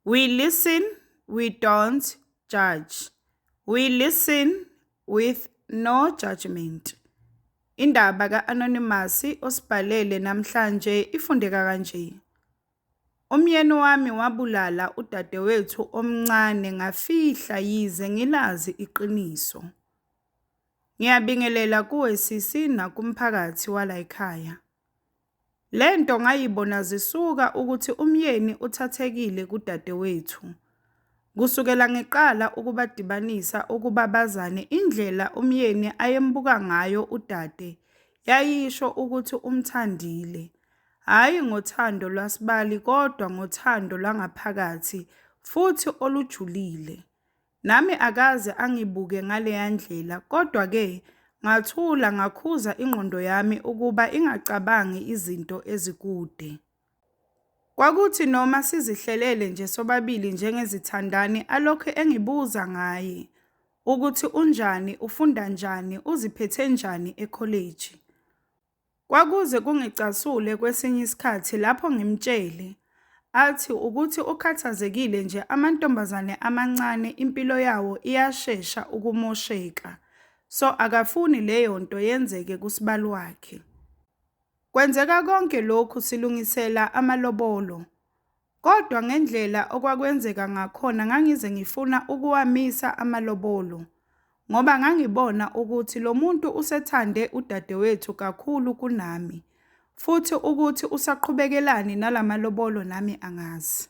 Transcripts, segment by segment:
We listen, we don't judge. We listen with no judgment. Indaba ka-Anonymous osibhalele namhlanje ifundeka kanje. Umyeni wami wabulala udadewethu omncane ngafihla yize ngilazi iqiniso. Ngiyabingelela kuwe sisi nakumphakathi wala ekhaya. Lento ngayibona zisuka ukuthi umyeni uthathekile kudadewethu. Kusukela ngiqala ukubadibanisa ukubabazane indlela umyeni ayembuka ngayo udade yayisho ukuthi umthandile. Hayi ngothando lwasibali kodwa ngothando lwangaphakathi futhi olujulile. Nami akaze angibuke ngale ndlela kodwa ke ngathula ngakhuza ingqondo yami ukuba ingacabangi izinto ezikude. Kwakuthi noma sizihlelele nje sobabili njengezithandani alokho engibuza ngaye ukuthi unjani, ufunda njani, uziphethe njani ekholeji. Kwakuze kungicasule kwesinye isikhathi lapho ngimtshele athi ukuthi ukhathazekile nje amantombazane amancane impilo yawo iyashesha ukumosheka. So akafuni leyo nto yenzeke kusibali wakhe. Kwenzeka konke lokhu silungisela amalobolo. Kodwa ngendlela okwakwenzeka ngakhona ngangize ngifuna ukuwamisa amalobolo. Ngoba ngangibona ukuthi lo muntu usethande udadewethu kakhulu kunami. Futhi ukuthi usaqhubekelani nalamalobolo nami angazi.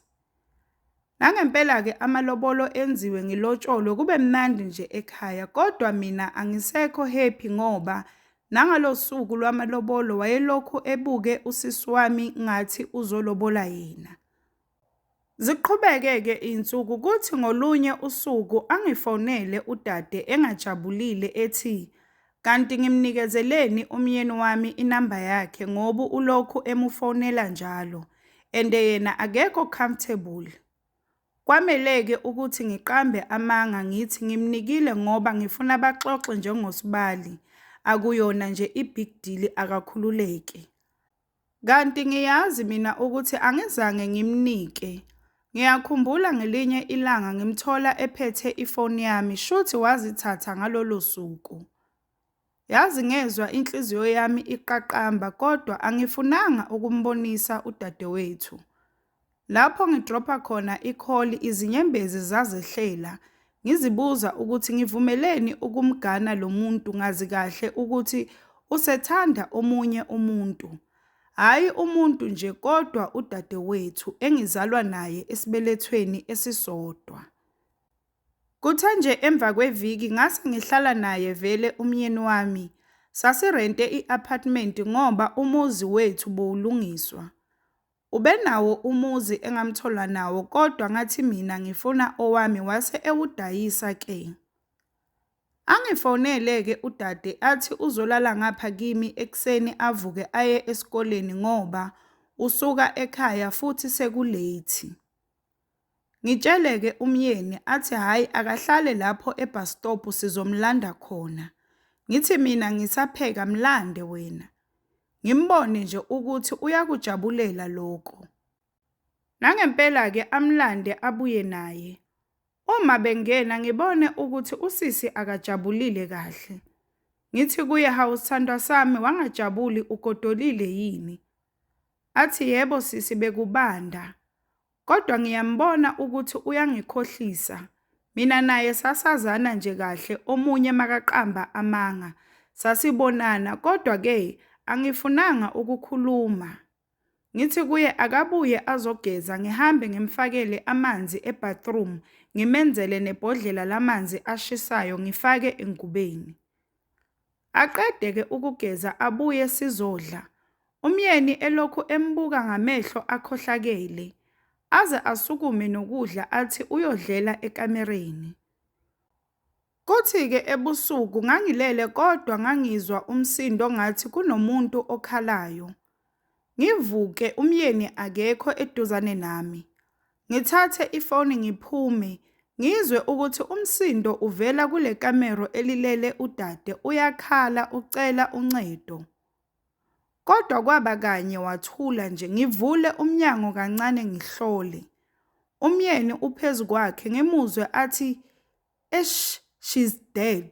Nangempela ke amalobolo enziwe ngilotsholo kube mnandi nje ekhaya kodwa mina angisekho happy ngoba nangalo suku lwamalobolo wayelokhu ebuke usisi wami ngathi uzolobola yena. Ziqhubeke ke insuku kuthi ngolunye usuku angifonele udade engajabulile ethi kanti ngimnikezeleni umyeni wami inamba yakhe ngoba ulokhu emufonela njalo ende yena akekho comfortable. Kwameleke ukuthi ngiqambe amanga ngithi ngimnikile ngoba ngifuna baxoxe njengosibali. Akuyona nje ibig deal akakhululeke. Kanti ngiyazi mina ukuthi angizange ngimnike. Ngiyakhumbula ngelinye ilanga ngimthola ephethe ifoni yami shuthi wazithatha ngalolo suku. Yazi ngezwa inhliziyo yami iqaqamba kodwa angifunanga ukumbonisa udadewethu. Lapho ngidropa khona ikholi izinyembezi zazehlela. Ngizibuza ukuthi ngivumeleni ukumgana lo muntu ngazi kahle ukuthi usethanda omunye umuntu. Hayi umuntu nje kodwa udadewethu engizalwa naye esibelethweni esisodwa. Kuthe nje emva kweviki ngase ngihlala naye vele umyeni wami. Sasirente i-apartment ngoba umuzi wethu bowulungiswa. Ubenawo umuzi engamthola nawo kodwa ngathi mina ngifuna owami wase ewudayisa ke. Angifonele ke udade athi uzolala ngapha kimi ekseni avuke aye esikoleni ngoba usuka ekhaya futhi sekulate. Ngitshele ke umyeni athi hayi akahlale lapho ebus stop sizomlanda khona. Ngithi mina ngisapheka mlande wena. Ngimbone nje ukuthi uyakujabulela lokho. Nangempela ke amlande abuye naye. Uma bengena ngibone ukuthi usisi akajabulile kahle. Ngithi kuye hawu sithandwa sami wangajabuli ugodolile yini? Athi yebo sisi bekubanda. Kodwa ngiyambona ukuthi uyangikhohlisa. Mina naye sasazana nje kahle omunye makaqamba amanga. Sasibonana kodwa ke angifunanga ukukhuluma. Ngithi kuye akabuye azogeza ngihambe ngimfakele amanzi ebathroom ngimenzele nebhodlela lamanzi ashisayo ngifake engubeni. Aqede ke ukugeza abuye sizodla. Umyeni elokhu embuka ngamehlo akhohlakele. Aze asukume nokudla athi uyodlela ekamereni. Kuthi ke ebusuku ngangilele kodwa ngangizwa umsindo ngathi kunomuntu okhalayo. Ngivuke umyeni akekho eduzane nami. Ngithathe ifoni ngiphume ngizwe ukuthi umsindo uvela kule kamero elilele udade uyakhala ucela uncedo. Kodwa kwaba kanye wathula nje ngivule umnyango kancane ngihlole. Umyeni uphezu kwakhe ngimuzwe athi, "Eish, she's dead."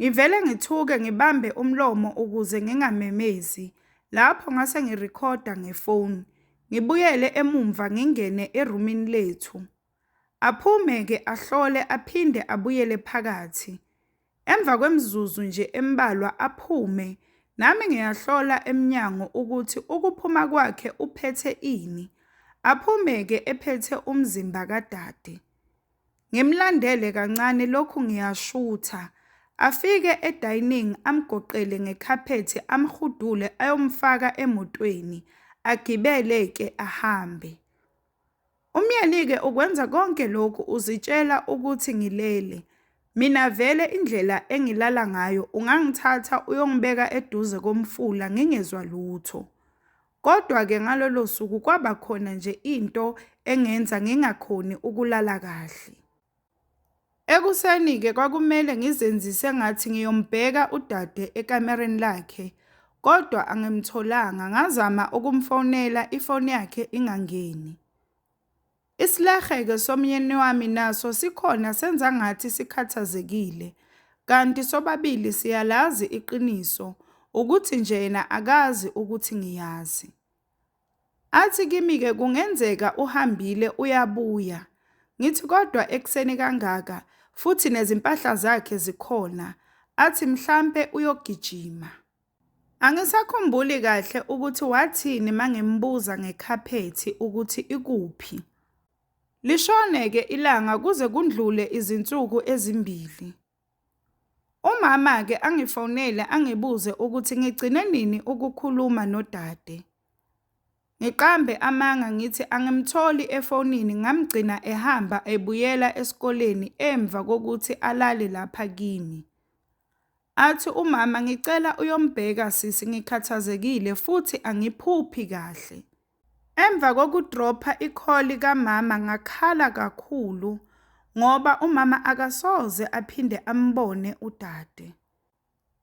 Ngivele ngithuke ngibambe umlomo ukuze ngingamemezi. Lapho ngase ngirikhoda ngefoni, ngibuyele emumva ngingene erumini lethu. Aphume-ke ahlole aphinde abuyele phakathi. Emva kwemizuzu nje embalwa aphume, nami ngiyahlola emnyango ukuthi ukuphuma kwakhe uphethe ini. Aphume-ke ephethe umzimba kadade. Ngimlandele kancane lokhu ngiyashutha. Afike edining amgoqele ngekhaphethi amhudule ayomfaka emotweni, agibele-ke ahambe. Umyeni-ke ukwenza konke lokhu uzitshela ukuthi ngilele. Mina vele indlela engilala ngayo ungangithatha uyongibeka eduze komfula ngingezwa lutho. Kodwa-ke ngalolo suku kwaba khona nje into engenza ngingakhoni ukulala kahle. Ekuseni-ke kwakumele ngizenzise ngathi ngiyombheka udade ekamereni lakhe, kodwa angimtholanga. Ngazama ukumfonela ifoni yakhe ingangeni. Isilahe-ke somyeni wami naso sikhona senza ngathi sikhathazekile, kanti sobabili siyalazi iqiniso ukuthi nje yena akazi ukuthi ngiyazi. Athi kimi-ke kungenzeka uhambile uyabuya. Ngithi kodwa ekuseni kangaka futhi nezimpahla zakhe zikhona. Athi mhlampe uyogijima. Angisakhumbuli kahle ukuthi wathini mangimbuza ngekhaphethi ukuthi ikuphi. Lishone-ke ilanga kuze kundlule izinsuku ezimbili. Umama-ke angifonele angibuze ukuthi ngigcine nini ukukhuluma nodade. Ngiqambe amanga ngithi angimtholi efonini, ngamgcina ehamba ebuyela esikoleni emva kokuthi alale lapha kimi. Athi umama, ngicela uyombheka sisi, ngikhathazekile futhi angiphuphi kahle. Emva kokudropha ikholi kamama ngakhala kakhulu ngoba umama akasoze aphinde ambone udade.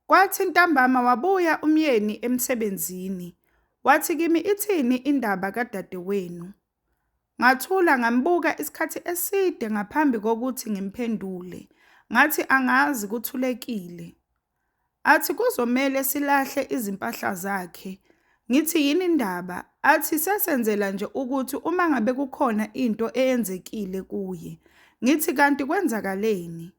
Kwathi ntambama wabuya umyeni emsebenzini. Wathi kimi, ithini indaba kadade wenu? Ngathula ngambuka isikhathi eside ngaphambi kokuthi ngimphendule. Ngathi angazi kuthulekile. Athi kuzomele silahle izimpahla zakhe. Ngithi yini indaba? Athi sesenzela nje ukuthi uma ngabe kukhona into eyenzekile kuye. Ngithi kanti kwenzakaleni?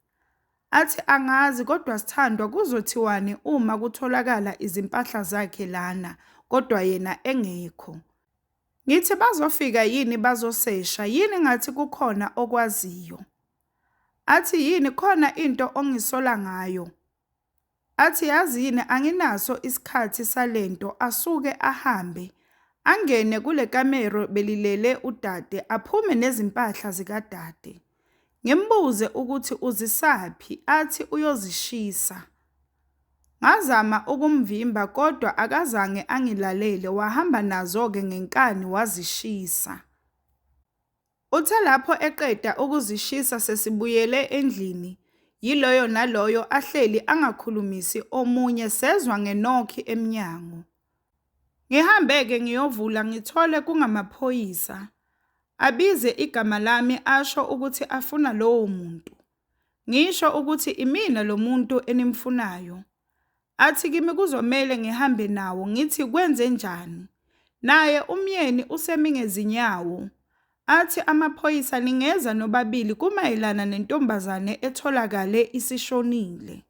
Athi angazi kodwa Sithandwa kuzothiwani uma kutholakala izimpahla zakhe lana kodwa yena engekho. Ngithi bazofika yini bazosesha yini ngathi kukhona okwaziyo? Athi yini khona into ongisola ngayo? Athi yazi yini anginaso isikhathi salento, asuke ahambe. Angene kule kamero belilele udade aphume nezimpahla zikadade. Ngimbuze ukuthi uzisaphi, athi uyozishisa. Ngazama ukumvimba kodwa akazange angilalele, wahamba nazo-ke ngenkani wazishisa. Uthe lapho eqeda ukuzishisa sesibuyele endlini, yiloyo naloyo ahleli angakhulumisi omunye sezwa ngenokhi emnyango. Ngihambe-ke ngiyovula ngithole kungamaphoyisa. Abize igama lami asho ukuthi afuna lowo muntu. Ngisho ukuthi imina lo muntu enimfunayo. Athi kimi kuzomele ngihambe nawo, ngithi kwenze njani? Naye umyeni usemi ngezinyawo. Athi amaphoyisa ningeza nobabili kumayelana nentombazane etholakale isishonile.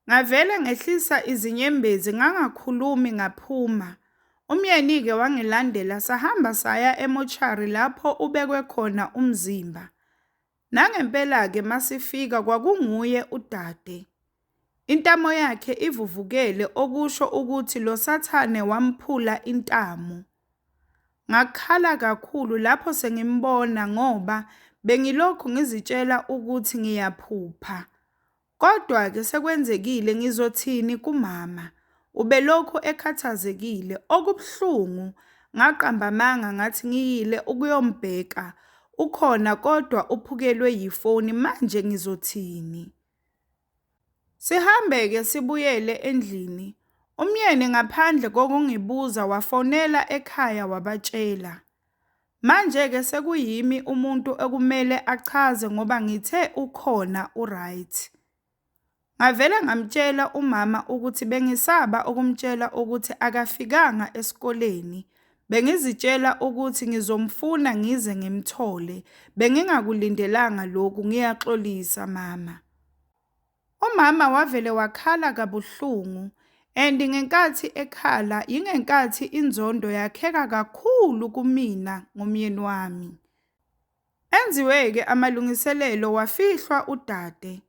Ngavele ngehlisa izinyembezi ngangakhulumi ngaphuma. Umyeni-ke wangilandela sahamba saya emochari lapho ubekwe khona umzimba. Nangempela-ke masifika kwakunguye udade. Intamo yakhe ivuvukele okusho ukuthi lo Sathane wamphula intamo. Ngakhala kakhulu lapho sengimbona ngoba bengilokhu ngizitshela ukuthi ngiyaphupha. Kodwa-ke sekwenzekile, ngizothini kumama? Ubelokhu ekhathazekile okubuhlungu. Ngaqamba amanga ngathi ngiyile ukuyombheka. Ukhona kodwa uphukelwe yifoni, manje ngizothini? Sihambe-ke sibuyele endlini. Umyeni ngaphandle kokungibuza wafonela ekhaya wabatshela. Manje-ke sekuyimi umuntu ekumele achaze ngoba ngithe ukhona u-right. Ngavele ngamtshela umama ukuthi bengisaba ukumtshela ukuthi akafikanga esikoleni. Bengizitshela ukuthi ngizomfuna ngize ngimthole. Bengingakulindelanga lokhu, ngiyaxolisa mama. Umama wavele wakhala kabuhlungu, and ngenkathi ekhala ingenkathi inzondo yakheka kakhulu kumina ngomyeni wami. Enziwe-ke amalungiselelo wafihlwa udade.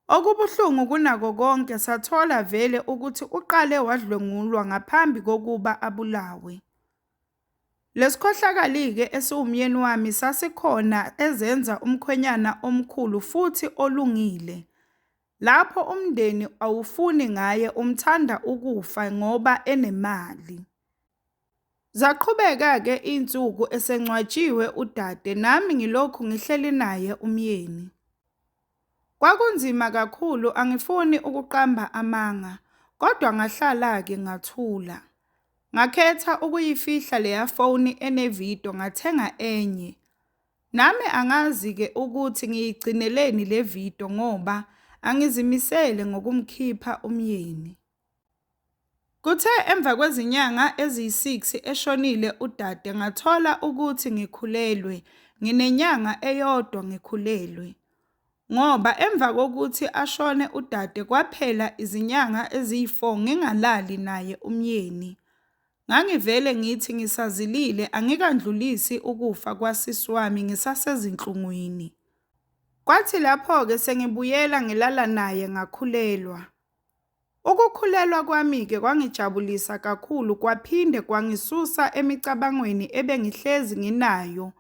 Okubuhlungu kunako konke sathola vele ukuthi uqale wadlwengulwa ngaphambi kokuba abulawe. Lesikhohlakali-ke esiwumyeni wami sasikhona ezenza umkhwenyana omkhulu futhi olungile. Lapho umndeni awufuni ngaye, umthanda ukufa ngoba enemali. Zaqhubeka-ke insuku esengcwatshiwe udade, nami ngilokhu ngihleli naye umyeni. Kwakunzima kakhulu, angifuni ukuqamba amanga, kodwa ngahlala-ke ngathula. Ngakhetha ukuyifihla leya foni enevidiyo, ngathenga enye. Nami angazi-ke ukuthi ngiyigcineleni le vidiyo ngoba angizimisele ngokumkhipha umyeni. Kuthe emva kwezinyanga eziyi-6 eshonile udade, ngathola ukuthi ngikhulelwe, nginenyanga eyodwa ngikhulelwe. Ngoba emva kokuthi ashone udade kwaphela izinyanga eziyi-4 ngingalali naye umyeni. Ngangivele ngithi ngisazilile angikandlulisi ukufa kwasisi wami ngisasezinhlungwini. Kwathi lapho-ke sengibuyela ngilala naye ngakhulelwa. Ukukhulelwa kwami-ke kwangijabulisa kakhulu, kwaphinde kwangisusa emicabangweni ebengihlezi nginayo,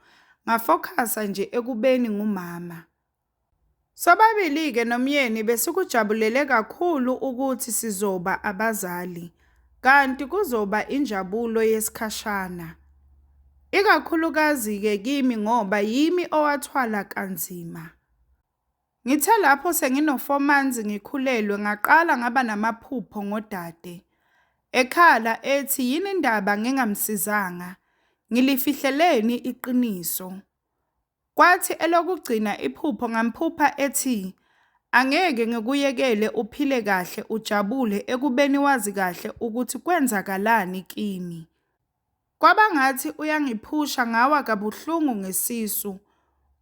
ngafokhasa nje ekubeni ngumama. Sobabili-ke nomyeni besikujabulele kakhulu ukuthi sizoba abazali, kanti kuzoba injabulo yesikhashana. Ikakhulukazi-ke kimi ngoba yimi owathwala kanzima. Ngithe lapho sengino-4 months ngikhulelwe ngaqala ngaba namaphupho ngodade. Ekhala ethi yini indaba ngingamsizanga, ngilifihleleni iqiniso. Kwathi elokugcina iphupho ngamphupha ethi angeke ngikuyekele uphile kahle ujabule ekubeni wazi kahle ukuthi kwenzakalani kimi. Kwabangathi uyangiphusha, ngawa kabuhlungu ngesisu.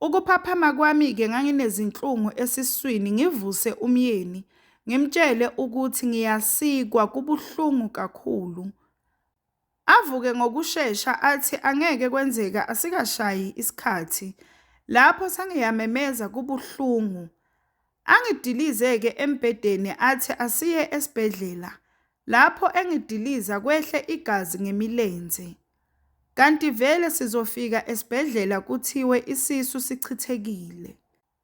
Ukuphaphama kwami-ke nganginezinhlungu esiswini, ngivuse umyeni ngimtshele ukuthi ngiyasikwa, kubuhlungu kakhulu. Avuke ngokushesha athi angeke kwenzeka, asikashayi isikhathi. Lapho sengiyamemeza kubuhlungu. Angidilize-ke embhedeni athi asiye esibhedlela. Lapho engidiliza kwehle igazi ngemilenze. Kanti vele sizofika esibhedlela kuthiwe isisu sichithekile.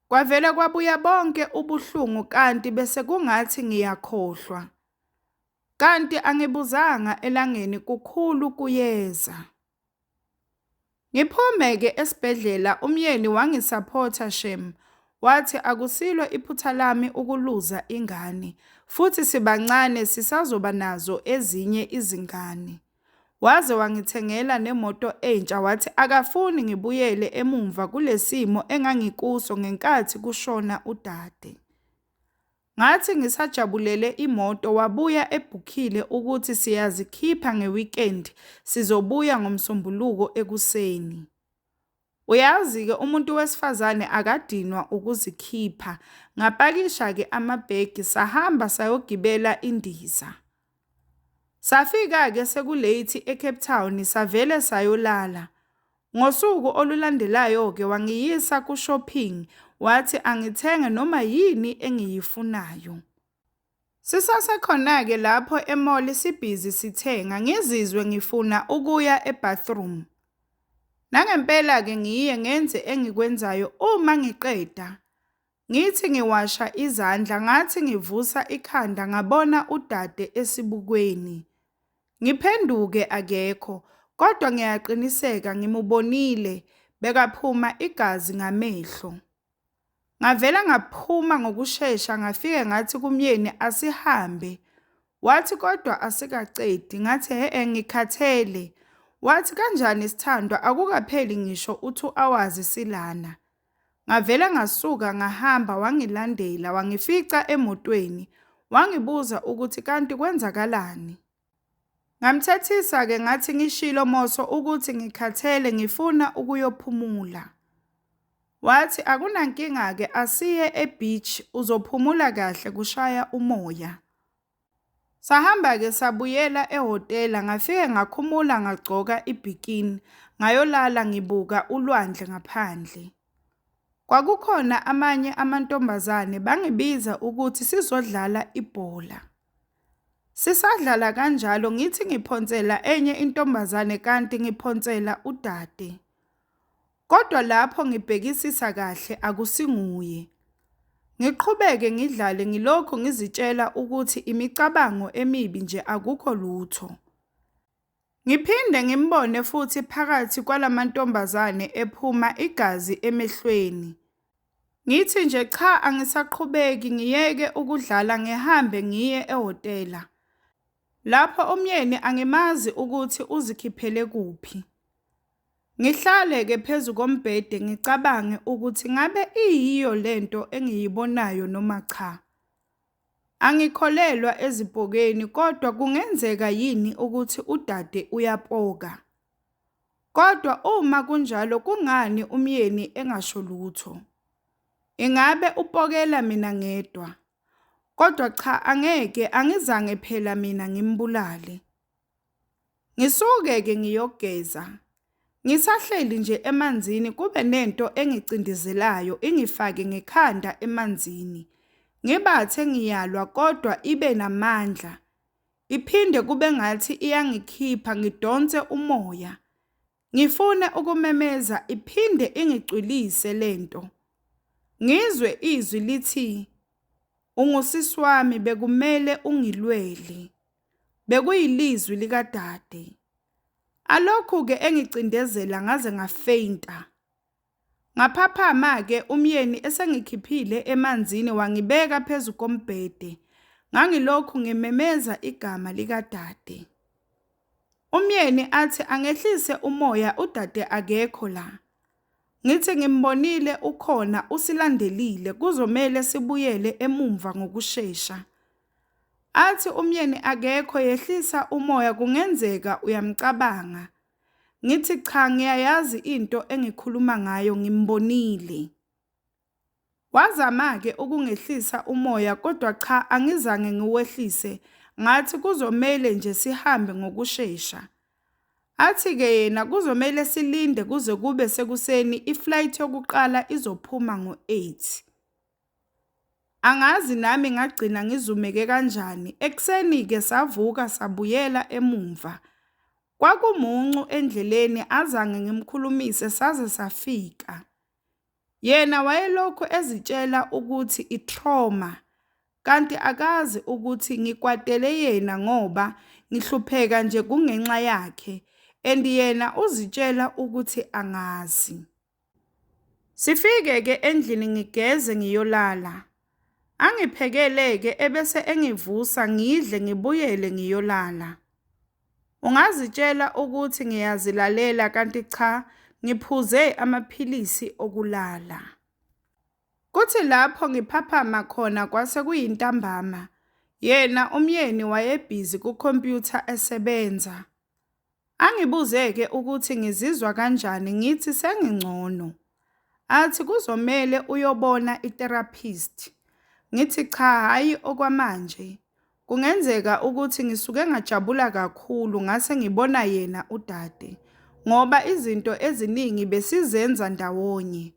Kwavele kwabuya bonke ubuhlungu kanti bese kungathi ngiyakhohlwa. Kanti angibuzanga elangeni kukhulu kuyeza. Ngiphume-ke esibhedlela umyeni wangisapotha shem. Wathi akusilo iphutha lami ukuluza ingane, futhi sibancane sisazoba nazo ezinye izingane. Waze wangithengela nemoto entsha, wathi akafuni ngibuyele emumva kulesimo engangikuso ngenkathi kushona udade. Ngathi ngisajabulele imoto, wabuya ebhukhile ukuthi siyazikhipha ngeweekend, sizobuya ngomsombuluko ekuseni. Uyazi-ke umuntu wesifazane akadinwa ukuzikhipha. Ngapakisha-ke amabhegi sahamba sayogibela indiza. Safika-ke sekulate eCape Town, savele sayolala. Ngosuku olulandelayo-ke wangiyisa ku-shopping, wathi angithenge noma yini engiyifunayo. Sisasekhona-ke lapho emall sibhizi sithenga, ngizizwe ngifuna ukuya ebathroom. Nangempela-ke ngiye ngenze engikwenzayo. Uma ngiqeda ngithi ngiwasha izandla, ngathi ngivusa ikhanda ngabona udade esibukweni. Ngiphenduke akekho, kodwa ngiyaqiniseka ngimubonile, bekaphuma igazi ngamehlo. Ngavela ngaphuma ngokushesha ngafike ngathi kumyeni asihambe. Wathi kodwa asikacedi, ngathi ngikhathele. Wathi kanjani Sithandwa, akukapheli ngisho u2 hours silana. Ngavela ngasuka ngahamba wangilandela wangifica emotweni wangibuza ukuthi kanti kwenzakalani. Ngamthethisa-ke ngathi ngishilo Moso ukuthi ngikhathele ngifuna ukuyophumula. Wathi akunankinga-ke asiye e-beach uzophumula kahle kushaya umoya. Sahamba-ke sabuyela ehhotela ngafike ngakhumula ngagcoka ibikini ngayolala ngibuka ulwandle ngaphandle. Kwakukhona amanye amantombazane bangibiza ukuthi sizodlala ibhola. Sisadlala kanjalo ngithi ngiphonsela enye intombazane kanti ngiphonsela udade. Kodwa lapho ngibhekisisa kahle akusinguye. Ngiqhubeke ngidlale ngilokho ngizitshela ukuthi imicabango emibi nje akukho lutho. Ngiphinde ngimbone futhi phakathi kwalamantombazane ephuma igazi emehlweni. Ngithi nje cha angisaqhubeki ngiyeke ukudlala ngihambe ngiye ehhotela. Lapho umyeni angimazi ukuthi uzikhiphele kuphi. Ngihlale-ke phezu kombhede ngicabange ukuthi ngabe iyiyo lento engiyibonayo noma cha. Angikholelwa ezibhokeni kodwa kungenzeka yini ukuthi udade uyapoka. Kodwa uma kunjalo kungani umyeni engasho lutho? Ingabe upokela mina ngedwa? Kodwa cha angeke angizange phela mina ngimbulale. Ngisuke-ke ngiyogeza. Ngisahleli nje emanzini kube nento engicindezelayo ingifake ngekhanda emanzini. Ngibathe ngiyalwa kodwa ibe namandla. Iphinde kube ngathi iyangikhipha ngidonse umoya. Ngifune ukumemeza iphinde ingicwilise lento. Ngizwe izwi lithi, "Ungusisi wami bekumele ungilwele." Bekuyilizwi likadade. Alokhu-ke engicindezela ngaze ngafeinta. Ngaphaphama-ke umyeni esengikhiphile emanzini wangibeka phezu kombhede. Ngangilokhu ngimemeza igama likadade. Umyeni athi angehlise umoya udade akekho la. Ngithi ngimbonile ukhona usilandelile kuzomela sibuyele emumva ngokusheshsha. Athi umyeni akekho yehlisa umoya kungenzeka uyamcabanga. Ngithi cha ngiyayazi into engikhuluma ngayo ngimbonile. Wazama-ke ukungehlisa umoya kodwa cha angizange ngiwehlise ngathi kuzomele nje sihambe ngokusheshsha. Athi-ke yena kuzomele silinde kuze kube sekuseni iflight yokuqala izophuma ngo-8. Angazi nami ngagcina ngizumeke kanjani. Ekseni-ke savuka sabuyela emumva. Kwakumuncu endleleni azange ngimkhulumise saze safika. Yena wayelokhu ezitshela ukuthi itrauma kanti akazi ukuthi ngikwatele yena ngoba ngihlupheka nje kungenxa yakhe yena uzitshela ukuthi angazi. Sifike-ke endlini ngigeze ngiyolala. Angiphekele-ke ebese engivusa ngidle ngibuyele ngiyolala. Ungazitshela ukuthi ngiyazilalela kanti cha ngiphuze amaphilisi okulala. Kuthi lapho ngiphaphama khona kwase kuyintambama. Yena umyeni wayebhizi kukhompyutha esebenza. Angibuze-ke ukuthi ngizizwa kanjani ngithi sengingcono. Athi kuzomele uyobona i-therapist. Ngithi cha hayi okwamanje. Kungenzeka ukuthi ngisuke ngajabula kakhulu ngase ngibona yena udade. Ngoba izinto eziningi besizenza ndawonye.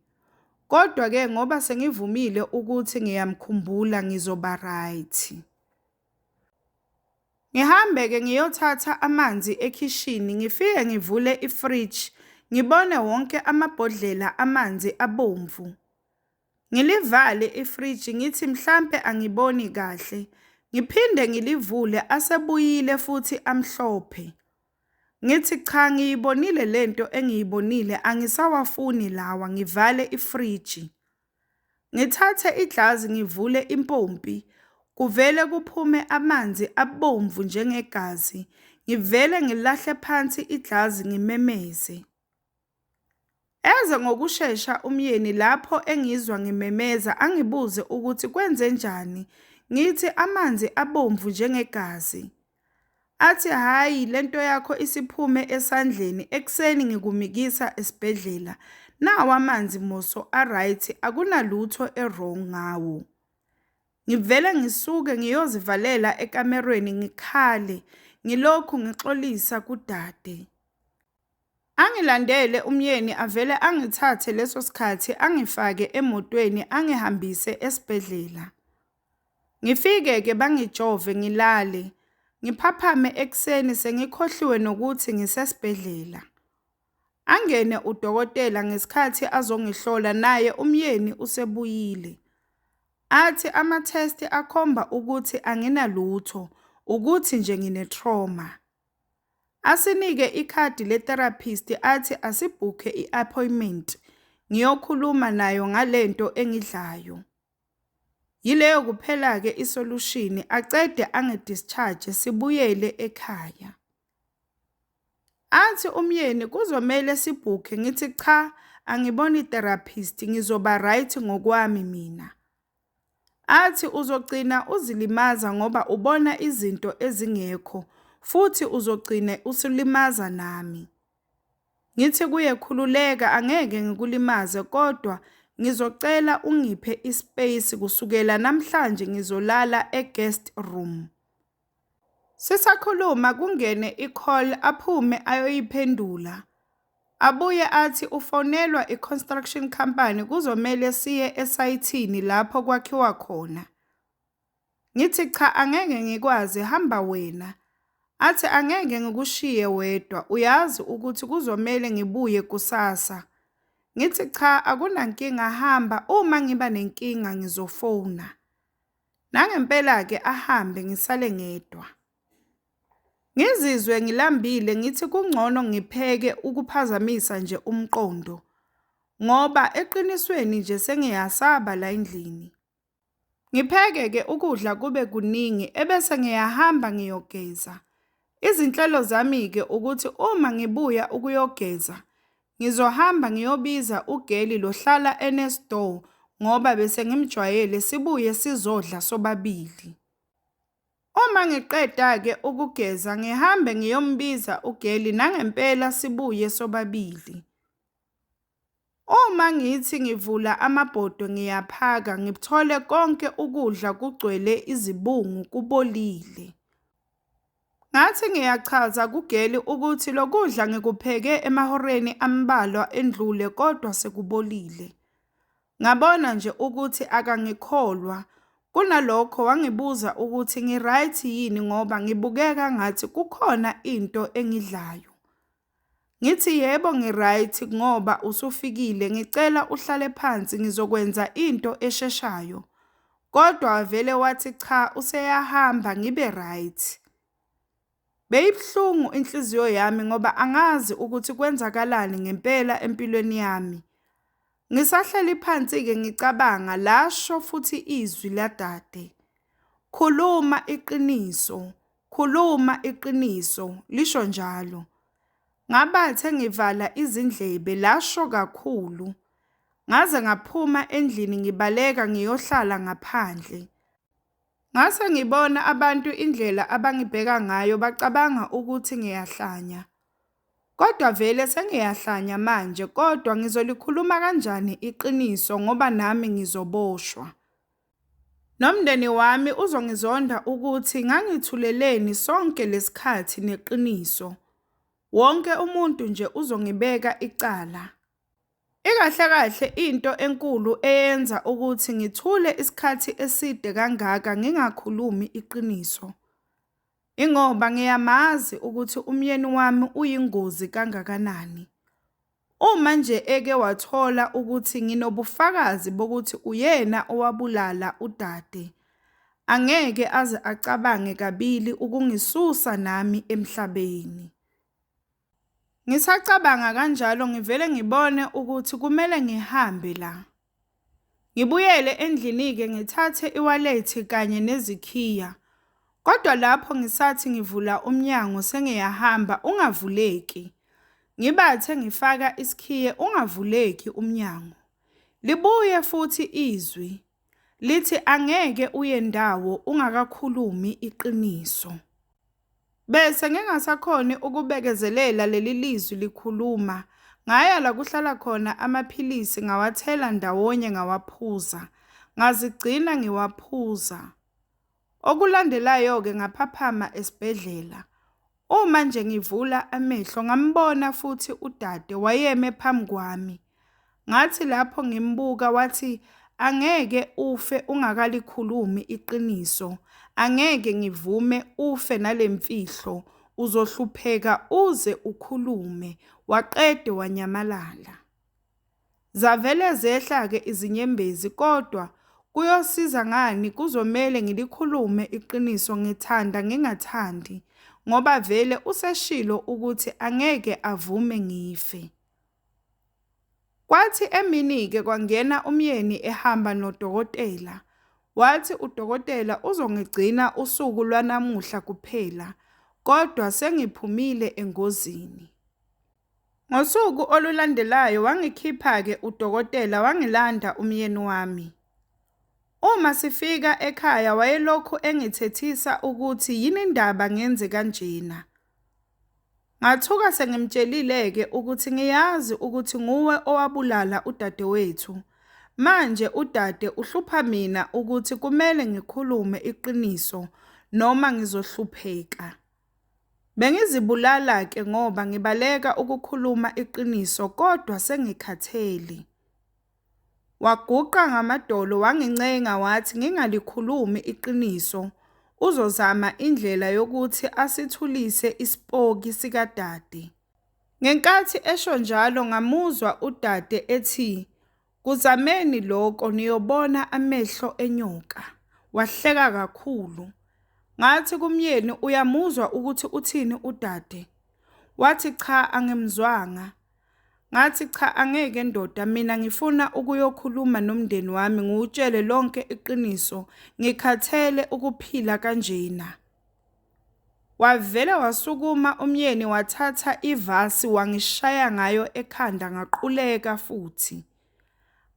Kodwa-ke ngoba sengivumile ukuthi ngiyamkhumbula ngizoba right. Ngihambe-ke ngiyothatha amanzi ekhishini ngifike ngivule ifridge ngibone wonke amabhodlela amanzi abomvu. Ngilivale ifridge ngithi mhlambe angiboni kahle. Ngiphinde ngilivule asebuyile futhi amhlophe. Ngithi cha ngiyibonile lento engiyibonile angisawafuni lawa ngivale ifridge. Ngithathe iglazi ngivule impompi kuvele kuphume amanzi abomvu njengegazi. ngivele ngilahle phansi iglazi ngimemeze. Eze ngokushesha umyeni lapho engizwa ngimemeza angibuze ukuthi kwenze njani, ngithi amanzi abomvu njengegazi. Athi hhayi lento yakho isiphume esandleni ekuseni ngikumikisa esibhedlela. Nawa amanzi moso a-right akunalutho e-wrong ngawo. Ngivele ngisuke ngiyozivalela ekamerweni ngikhale ngilokhu ngixolisa kudade. Angilandele umyeni avele angithathe leso sikhathi angifake emotweni angihambise esibhedlela. Ngifike-ke bangijove ngilale, ngiphaphame ekuseni sengikhohliwe nokuthi ngisesibhedlela. Angene udokotela ngesikhathi azongihlola naye umyeni usebuyile. Athi ama-test akhomba ukuthi anginalutho, ukuthi nje ngine-trauma. Asinike ikhadi le-therapist athi asibhukhe i-appointment ngiyokhuluma nayo ngalento engidlayo. Yileyo kuphela-ke isolution acede angidischarge sibuyele ekhaya. Athi umyeni kuzomele sibhukhe ngithi cha angiboni i-therapist ngizoba right ngokwami mina. Athi uzogcina uzilimaza ngoba ubona izinto ezingekho futhi uzogcina usulimaza nami. Ngithi kuye khululeka angeke ngikulimaze kodwa ngizocela ungiphe ispace kusukela namhlanje ngizolala e-guest room. Sisakhuluma kungene i-call aphume ayoyiphendula. Abuye athi ufonelwa i-construction company kuzomele siye esayithini lapho kwakhiwa khona. Ngithi cha angeke ngikwazi hamba wena. Athi angeke ngikushiye wedwa uyazi ukuthi kuzomele ngibuye kusasa. Ngithi cha akunankinga hamba uma ngiba nenkinga ngizofona. Nangempela-ke ahambe ngisale ngedwa. Ngizizwe ngilambile ngithi kungcono ngipheke ukuphazamisa nje umqondo. Ngoba eqinisweni nje sengiyasaba la endlini. Ngipheke-ke ukudla kube kuningi ebese ngiyahamba ngiyogeza. Izinhlelo zami-ke ukuthi uma ngibuya ukuyogeza, ngizohamba ngiyobiza ugeli lohlala eNestore ngoba bese ngimjwayele sibuye sizodla sobabili. Uma ngiqeda-ke ukugeza ngihambe ngiyombiza ugeli nangempela sibuye sobabili. Uma ngithi ngivula amabhodwe ngiyaphaka ngithole konke ukudla kugcwele izibungu kubolile. Ngathi ngiyachaza kugeli ukuthi lokudla ngikupheke emahoreni ambalwa endlule kodwa sekubolile. Ngabona nje ukuthi akangikholwa. Kunalokho wangibuza ukuthi ngiright yini ngoba ngibukeka ngathi kukhona into engidlayo. Ngithi yebo ngiright ngoba usufikile ngicela uhlale phansi ngizokwenza into esheshayo. Kodwa vele wathi cha useyahamba ngibe right. Beyibhlungu inhliziyo yami ngoba angazi ukuthi kwenzakalani ngempela empilweni yami. Ngisahleli phansi-ke ngicabanga lasho futhi izwi ladade. Khuluma iqiniso, khuluma iqiniso, lisho njalo. Ngabathe ngivala izindlebe lasho kakhulu. Ngaze ngaphuma endlini ngibaleka ngiyohlala ngaphandle. Ngase ngibona abantu indlela abangibheka ngayo bacabanga ukuthi ngiyahlanya. Kodwa vele sengiyahlanya manje kodwa ngizolikhuluma kanjani iqiniso ngoba nami ngizoboshwa. Nomndeni wami uzongizonda ukuthi ngangithuleleni sonke lesikhathi neqiniso. Wonke umuntu nje uzongibeka icala. Ikahle kahle into enkulu eyenza ukuthi ngithule isikhathi eside kangaka ngingakhulumi iqiniso. Ingoba ngiyamazi ukuthi umyeni wami uyingozi kangakanani. Uma nje eke wathola ukuthi nginobufakazi bokuthi uyena owabulala udade, angeke aze acabange kabili ukungisusa nami emhlabeni. Ngisacabanga kanjalo ngivele ngibone ukuthi kumele ngihambe la. Ngibuyele endlini-ke ngithathe iwalethi kanye nezikhiya. Kodwa lapho ngisathi ngivula umnyango sengiyahamba ungavuleki. Ngibathe ngifaka isikhiye ungavuleki umnyango. Libuye futhi izwi lithi angeke uye ndawo ungakakhulumi iqiniso. Bese ngingasakhoni ukubekezelela leli lizwi likhuluma. Ngaya la kuhlala khona amaphilisi ngawathela ndawonye ngawaphuza. Ngazigcina ngiwaphuza. Okulandelayo-ke ngaphaphama esibhedlela. Uma nje ngivula amehlo ngambona futhi udade wayeme phambi kwami. Ngathi lapho ngimbuka wathi angeke ufe ungakalikhulumi iqiniso. Angeke ngivume ufe nalemfihlo. Uzohlupheka uze ukhulume. Waqede wanyamalala. Zavele zehla-ke izinyembezi kodwa kuyosiza ngani kuzomele ngilikhulume iqiniso ngithanda ngingathandi ngoba vele useshilo ukuthi angeke avume ngife. Kwathi emini-ke kwangena umyeni ehamba nodokotela. Wathi udokotela uzongigcina usuku lwanamuhla kuphela kodwa sengiphumile engozini. Ngosuku olulandelayo wangikhipha-ke udokotela wangilanda umyeni wami. Uma sifika ekhaya wayelokhu engithethisa ukuthi yini indaba ngenze kanjena. Ngathuka sengimtshelile-ke ukuthi ngiyazi ukuthi nguwe owabulala udadewethu. Manje udade uhlupha mina ukuthi kumele ngikhulume iqiniso noma ngizohlupheka. Bengizibulala-ke ngoba ngibaleka ukukhuluma iqiniso kodwa sengikhathele. Waguqa ngamadolo wangincenga wathi ngingalikhulumi iqiniso. Uzozama indlela yokuthi asithulise isipoki sikadade. Ngenkathi esho njalo ngamuzwa udade ethi, "Kuzameni lokho niyobona amehlo enyoka." Wahleka kakhulu. Ngathi kumyeni uyamuzwa ukuthi uthini udade? Wathi cha angimzwanga. Ngathi cha angeke ndoda mina ngifuna ukuyokhuluma nomndeni wami ngiwutshele lonke iqiniso ngikhathele ukuphila kanjena. Wavele wasukuma umyeni wathatha ivasi wangishaya ngayo ekhanda ngaquleka futhi.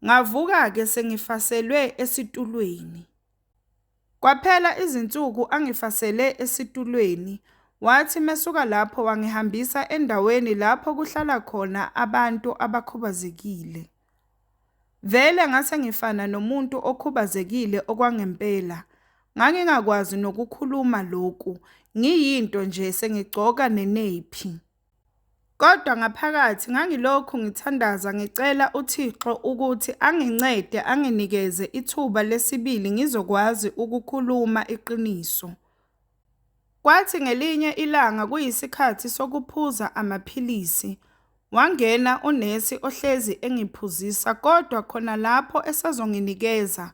Ngavuka-ke sengifaselwe esitulweni. Kwaphela izinsuku angifasele esitulweni. Wathi mesuka lapho wangihambisa endaweni lapho kuhlala khona abantu abakhubazekile. Vele ngase ngifana nomuntu okhubazekile okwangempela. Ngangingakwazi nokukhuluma lokhu. Ngiyinto nje sengigcoka nenephi. Kodwa ngaphakathi ngangilokhu ngithandaza ngicela uThixo ukuthi angincede anginikeze ithuba lesibili ngizokwazi ukukhuluma iqiniso. Kwathi ngelinye ilanga kuyisikhathi sokuphuza amaphilisi. Wangena unesi ohlezi engiphuzisa kodwa khona lapho esazonginikeza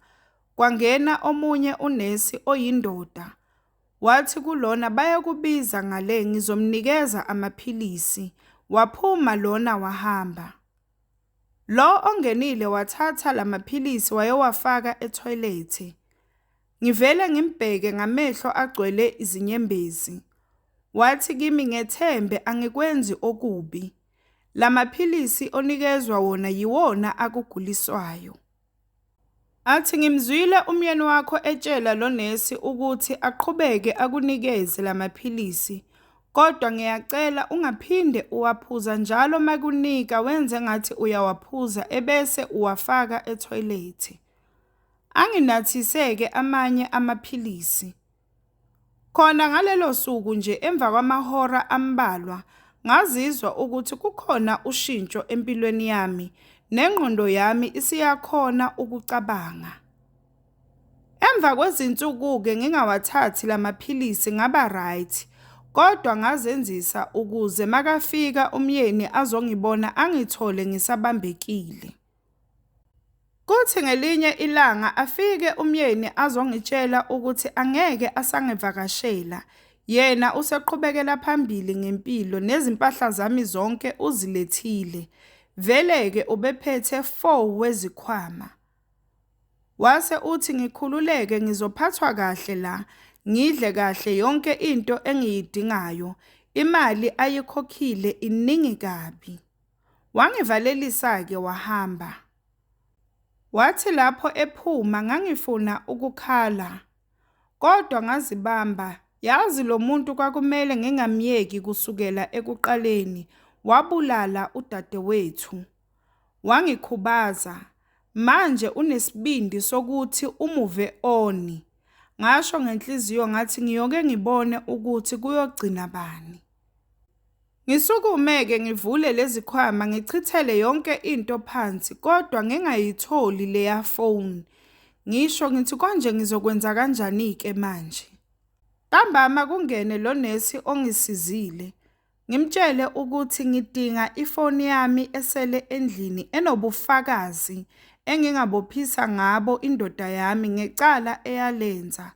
kwangena omunye unesi oyindoda. Wathi kulona bayakubiza ngale ngizomnikeza amaphilisi. Waphuma lona wahamba. Lo ongenile wathatha lamaphilisi wayewafaka etoilet. Ngivele ngimbheke ngamehlo agcwele izinyembezi. Wathi kimi ngethembe angikwenzi okubi. Lamaphilisi onikezwa wona yiwona akuguliswayo. Athi ngimzwile umyeni wakho etshela lo nesi ukuthi aqhubeke akunikeze lamaphilisi. Kodwa ngiyacela ungaphinde uwaphuza njalo makunika wenze ngathi uyawaphuza ebese uwafaka etoilet. Anginathiseke amanye amaphilisi. Khona ngalelo suku nje emva kwamahora ambalwa ngazizwa ukuthi kukhona ushintsho empilweni yami nengqondo yami isiyakhona ukucabanga. Emva kwezinsuku-ke ngingawathathi lamaphilisi ngaba right. Kodwa ngazenzisa ukuze makafika umyeni azongibona angithole ngisabambekile. Kuthi ngelinye ilanga afike umyeni azongitshela ukuthi angeke asangivakashela. Yena useqhubekela phambili ngempilo nezimpahla zami zonke uzilethile. Vele-ke ubephethe 4 wezikhwama. Wase uthi ngikhululeke ngizophathwa kahle la. ngidle kahle yonke into engiyidingayo. Imali ayikhokhile iningi kabi. Wangivalelisa-ke wahamba. Wathi lapho ephuma ngangifuna ukukhala, kodwa ngazibamba. Yazi lo muntu kwakumele ngingamyeki kusukela ekuqaleni, wabulala udadewethu. Wangikhubaza. Manje unesibindi sokuthi umuve oni. Ngasho ngenhliziyo ngathi ngiyoke ngibone ukuthi kuyogcina bani. Ngisukume-ke ngivule lezi khwama ngichithele yonke into phansi, kodwa ngingayitholi leya phone. Ngisho ngithi konje ngizokwenza kanjani-ke manje? Ntambama kungene lo nesi ongisizile. Ngimtshele ukuthi ngidinga ifoni yami esele endlini enobufakazi engingabophisa ngabo indoda yami ngecala eyalenza,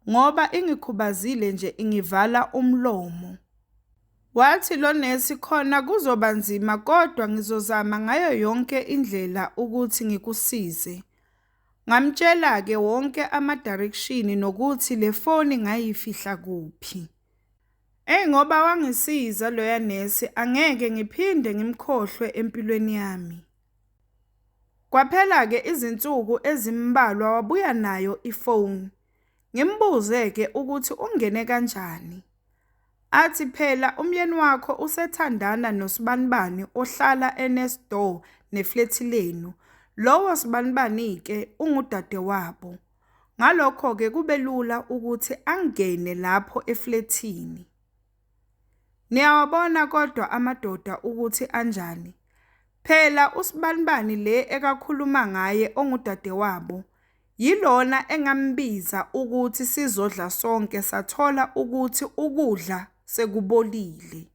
ngoba ingikhubazile nje ingivala umlomo. Wathi lo nesi khona kuzoba nzima, kodwa ngizozama ngayo yonke indlela ukuthi ngikusize. Ngamtshela-ke wonke ama-direction nokuthi le foni ngayifihla kuphi. Ngoba wangisiza loya nesi, angeke ngiphinde ngimkhohlwe empilweni yami. Kwaphela-ke izinsuku ezimbalwa wabuya nayo ifoni. Ngimbuze-ke ukuthi ungene kanjani. Athi phela umyeni wakho usethandana noSibanibani ohlala eNestor neflethi lenu. Lowo Sibanibani-ke ungudade wabo. Ngalokho-ke kube lula ukuthi angene lapho eflethini. Niyawabona kodwa amadoda ukuthi anjani. Phela uSibanibani le ekakhuluma ngaye ongudade wabo, yilona engambiza ukuthi sizodla sonke sathola ukuthi ukudla sekubolile.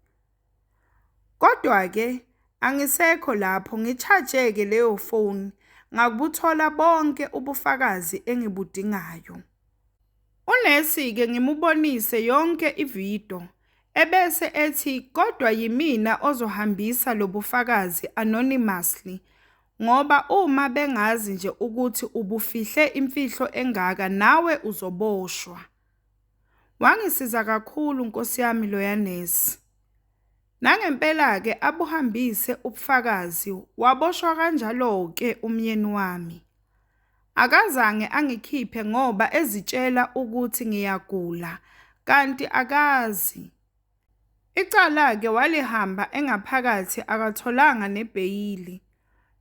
Kodwa-ke angisekho lapho, ngicharge-ke leyo phone, ngakubuthola bonke ubufakazi engibudingayo. Unesi-ke ngimubonise yonke ividiyo, ebese ethi kodwa yimina ozohambisa lobufakazi anonymously, ngoba uma bengazi nje ukuthi ubufihle imfihlo engaka nawe uzoboshwa. Wangisiza kakhulu Nkosi yami loya nesi. Nangempela-ke abuhambise ubufakazi, waboshwa kanjalo-ke umyeni wami. Akazange angikhiphe ngoba ezitshela ukuthi ngiyagula, kanti akazi. Icala-ke walihamba engaphakathi akatholanga nebheyili.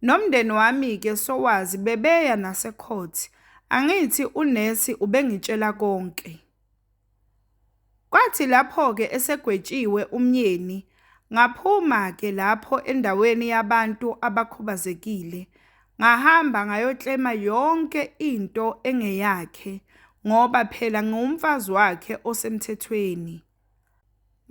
Nomndeni wami-ke sowazi bebeya nasecourt. Angithi unesi ubengitshela konke. Kwathi lapho-ke esegwetshiwe umyeni, ngaphuma-ke lapho endaweni yabantu abakhubazekile. Ngahamba ngayoklema yonke into engeyakhe, ngoba phela ngumfazi wakhe osemthethweni.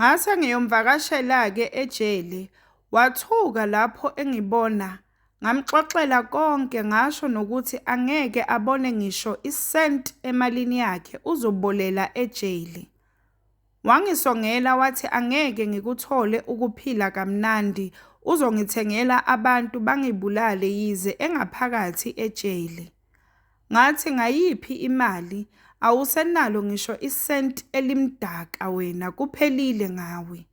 Ngase ngiyomvakashela-ke ejele, wathuka lapho engibona. Ngamxoxela konke, ngasho nokuthi angeke abone ngisho isenti emalini yakhe uzobolela ejele. Wangisongela wathi angeke ngikuthole ukuphila kamnandi, uzongithengela abantu bangibulale yize engaphakathi ejele. Ngathi ngayiphi imali, awusenalo ngisho isenti elimdaka wena, kuphelile ngawe.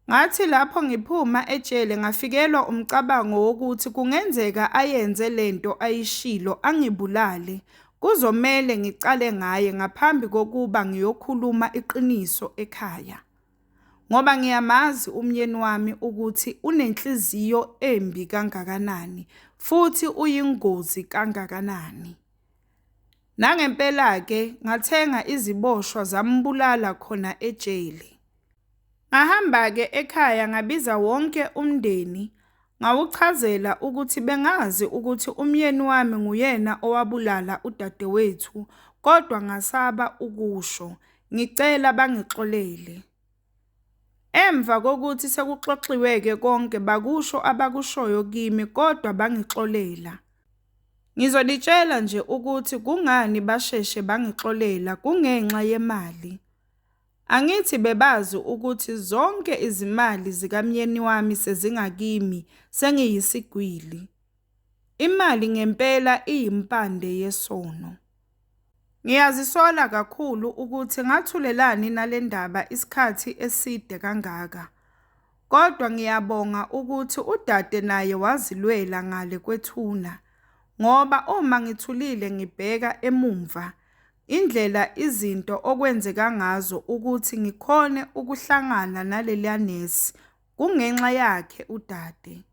Ngathi lapho ngiphuma ejele ngafikelwa umcabango wokuthi kungenzeka ayenze lento ayishilo angibulale, kuzomele ngicale ngaye ngaphambi kokuba ngiyokhuluma iqiniso ekhaya. Ngoba ngiyamazi umyeni wami ukuthi unenhliziyo embi kangakanani futhi uyingozi kangakanani. Nangempela-ke ngathenga iziboshwa zambulala khona ejele. Ngahamba-ke ekhaya ngabiza wonke umndeni, ngawuchazela ukuthi bengazi ukuthi umyeni wami nguyena owabulala udadewethu, kodwa ngasaba ukusho, ngicela bangixolele. Emva kokuthi sekuxoxiwe-ke konke bakusho abakushoyo kimi, kodwa bangixolela. Ngizolitshela nje ukuthi kungani basheshe bangixolela, kungenxa yemali. Angithi bebazi ukuthi zonke izimali zikamyeni wami sezingakimi, sengiyisigwili. Imali ngempela iyimpande yesono. Ngiyazisola kakhulu ukuthi ngathulelani nale ndaba isikhathi eside kangaka. Kodwa ngiyabonga ukuthi udade naye wazilwela ngale kwethuna. Ngoba uma ngithulile ngibheka emumva, indlela izinto okwenzeka ngazo ukuthi ngikhone ukuhlangana naleliya nesi kungenxa yakhe udade.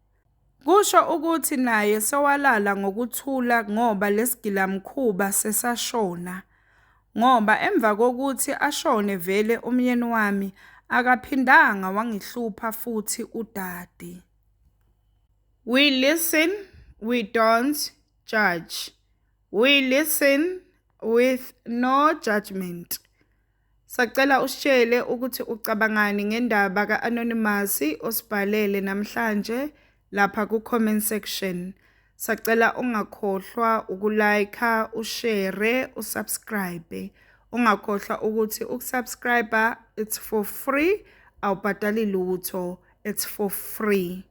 Kusho ukuthi naye sewalala ngokuthula ngoba lesigilamkhuba sesashona. Ngoba emva kokuthi ashone vele umyeni wami akaphindanga wangihlupha futhi udade. We listen, we don't judge. We listen with no judgment. Sacela usitshele ukuthi ucabangani ngendaba ka-Anonymous osibhalele namhlanje lapha ku-comment section. Sacela ungakhohlwa ukulike, ushare, usubscribe. Ungakhohlwa ukuthi ukusubscribe it's for free, awubhadali lutho, it's for free.